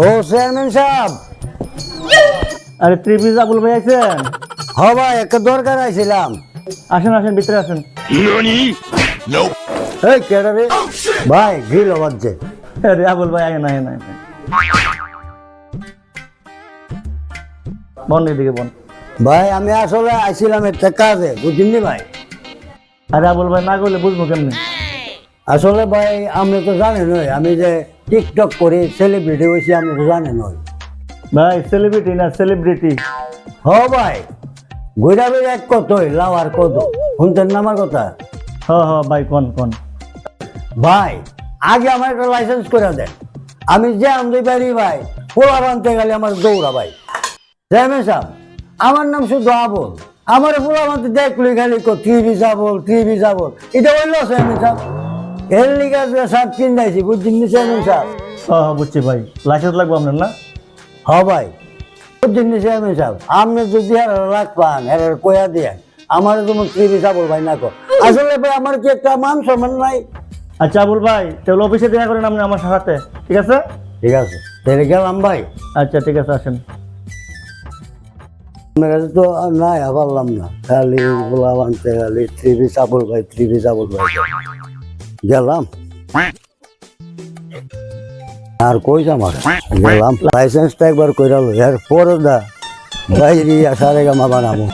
ও chairman সাহেব। আরে ত্রিপিস আবুল ভাই আছেন? হ ভাই, একটা দরকার আইছিলাম। আসেন আসেন, ভিতরে আসেন। এই কেডা রে? ভাই গ্রিল বাজছে। আরে আবুল ভাই আয় না আয় না আয় না। বন এদিকে বন। ভাই আমি আসলে আইছিলাম একটা কাজে, বুঝলি ভাই? আরে আবুল ভাই না করলে বুঝবো কেমনি? আসলে ভাই আপনি তো জানেন আমি যে টিকটক করি, সেলিব্রিটি হয়েছি, আপনি তো জানেন। ভাই সেলিব্রিটি না সেলিব্রিটি। হ ভাই, ঘুরা বের এক কতই লাওয়ার কত, শুনতেন না আমার কথা? হ হ ভাই কোন কোন। ভাই আগে আমার একটা লাইসেন্স করে দেন, আমি যে আমি পারি ভাই। পোলা বানতে গেলে আমার দৌড়া ভাই। চেয়ারম্যান সাহেব, আমার নাম শুধু আবল, আমার পোলা বানতে দেখলি খালি টিভি যাবল, এটা বললো চেয়ারম্যান সাহেব। এর লিগে সব চিন্তাইছি, বুঝছেন চেয়ারম্যান সাহেব? হ হ বুঝছি ভাই, লাইসেন্স লাগবে আপনার না? হ ভাই, বুঝছেন চেয়ারম্যান সাহেব, আপনি যদি লাখ পান কয়া দিয়ে আমার যেমন টিভি যাবল ভাই না কর। আসলে ভাই আমার কি একটা মান সম্মান নাই? আচ্ছা আবুল ভাই, তাহলে অফিসে দেখা করেন আপনি আমার সাথে, ঠিক আছে? ঠিক আছে, তাহলে গেলাম ভাই। আচ্ছা ঠিক আছে, আসেন। আমার কাছে তো নাই, পারলাম না, খালি গোলা বানতে খালি টিভি যাবল ভাই গেলাম। আর কই আমার গেলাম, লাইসেন্সটা একবার কইরা লো, এর পরে দা বাইরে সারে গামা বানাবো।